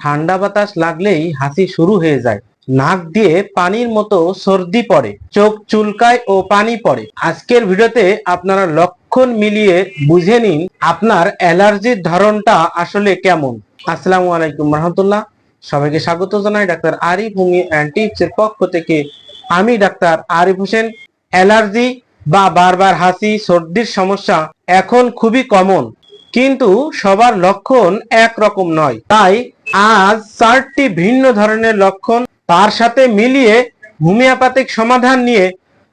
ঠান্ডা বাতাস লাগলেই হাসি শুরু হয়ে যায়, নাক দিয়ে পানির মতো সর্দি পড়ে, চোখ চুলকায় ও পানি পড়ে। আজকের ভিডিওতে আপনারা লক্ষণ মিলিয়ে বুঝে নিন আপনার অ্যালার্জির ধরনটা আসলে কেমন। আসসালামু আলাইকুম রহমতুল্লাহ, সবাইকে স্বাগত জানাই doctor Arif homeo and tips এর পক্ষ থেকে। আমি ডাক্তার আরিফ হোসেন। অ্যালার্জি বা বারবার হাসি সর্দির সমস্যা এখন খুবই কমন, কিন্তু সবার লক্ষণ একরকম নয়। তাই আজ 4টি ভিন্ন ধরনের লক্ষণ তার সাথে মিলিয়ে হোমিওপ্যাথিক সমাধান নিয়ে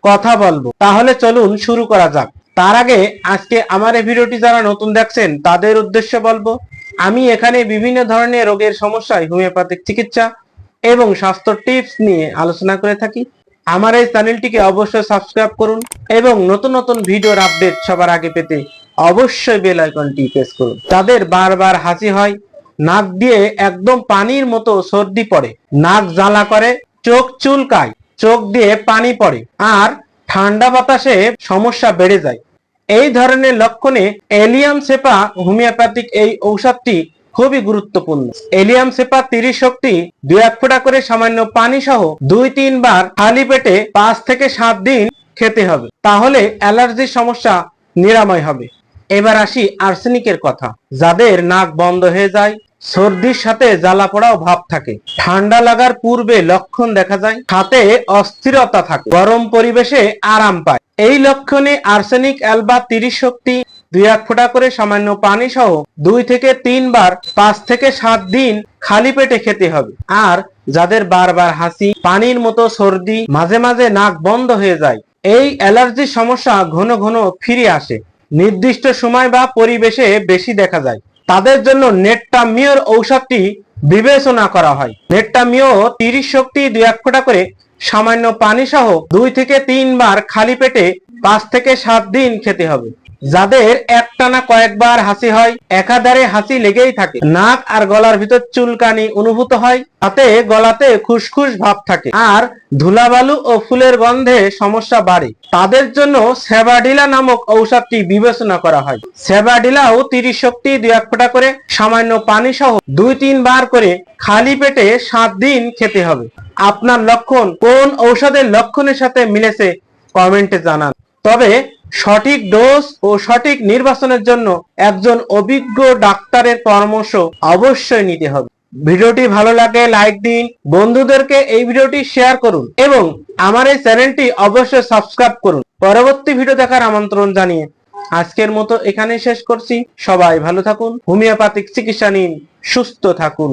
কথা বলবো। তাহলে চলুন শুরু করা যাক। তার আগে আজকে আমার এই ভিডিওটি যারা নতুন দেখছেন তাদের উদ্দেশ্যে বলবো, আমি এখানে বিভিন্ন ধরনের রোগের সমস্যায় হোমিওপ্যাথিক চিকিৎসা এবং স্বাস্থ্য টিপস নিয়ে আলোচনা করে থাকি। আমার এই চ্যানেলটিকে অবশ্যই সাবস্ক্রাইব করুন এবং নতুন নতুন ভিডিওর আপডেট সবার আগে পেতে অবশ্যই বেল আইকনটি প্রেস করুন। যাদের বারবার হাসি হয়, নাক দিয়ে একদম পানির মতো সর্দি পড়ে, নাক জ্বালা করে, চোখ চুলকায়, চোখ দিয়ে পানি পড়ে আর ঠান্ডা বাতাসে সমস্যা বেড়ে যায়, এই ধরনের লক্ষণে এলিয়াম সেপা হোমিওপ্যাথিক এই ঔষধটি খুবই গুরুত্বপূর্ণ। এলিয়াম সেপা 30 শক্তি 2-1 ফোঁটা করে সামান্য পানি সহ 2-3 বার খালি পেটে 5 থেকে 7 দিন খেতে হবে, তাহলে অ্যালার্জির সমস্যা নিরাময় হবে। এবার আসি আর্সেনিকের কথা। যাদের নাক বন্ধ হয়ে যায়, সর্দির সাথে জ্বালা পোড়াও ভাব থাকে, ঠান্ডা লাগার পূর্বে লক্ষণ দেখা যায়, হাতে অস্থিরতা থাকে, গরম পরিবেশে আরাম পায়, এই লক্ষণে আর্সেনিক অ্যালবা 30 শক্তি 2-1 ফোঁটা করে সামান্য পানি সহ 2 থেকে 3 বার 5 থেকে 7 দিন খালি পেটে খেতে হবে। আর যাদের বারবার হাসি, পানির মতো সর্দি, মাঝে মাঝে নাক বন্ধ হয়ে যায়, এই অ্যালার্জির সমস্যা ঘন ঘন ফিরে আসে, নির্দিষ্ট সময় বা পরিবেশে বেশি দেখা যায়, তাদের জন্য নেট্টামিওর ঔষধটি বিবেচনা করা হয়। নেট্টামিও 30 শক্তি 2-1 ফোঁটা করে সামান্য পানি সহ 2 থেকে 3 বার খালি পেটে 5 থেকে 7 দিন খেতে হবে। যাদের একটানা কয়েকবার হাসি হয়, একাধারে হাসি লেগেই থাকে, নাক আর গলার ভিতর চুলকানি অনুভূত হয়, তাতে গলাতে খুশখুশ ভাব থাকে আর ধুলাবালু ও ফুলের গন্ধে সমস্যা বাড়ে, তাদের জন্য সেবাডিলা নামক ঔষধটি বিবেচনা করা হয়। সেবাডিলাও 30 শক্তি 2-1 ফোঁটা করে সামান্য পানি সহ 2-3 বার করে খালি পেটে 7 দিন খেতে হবে। আপনার লক্ষণ কোন ঔষধের লক্ষণের সাথে মিলেছে কমেন্টে জানান। তবে সঠিক ডোজ ও সঠিক নির্বাচনের জন্য একজন অভিজ্ঞ ডাক্তারের পরামর্শ অবশ্যই নিতে হবে। ভিডিওটি ভালো লাগে লাইক দিন, বন্ধুদেরকে এই ভিডিওটি শেয়ার করুন এবং আমার এই চ্যানেলটি অবশ্যই সাবস্ক্রাইব করুন। পরবর্তী ভিডিও দেখার আমন্ত্রণ জানিয়ে আজকের মতো এখানেই শেষ করছি। সবাই ভালো থাকুন, হোমিওপ্যাথিক চিকিৎসা নিন, সুস্থ থাকুন।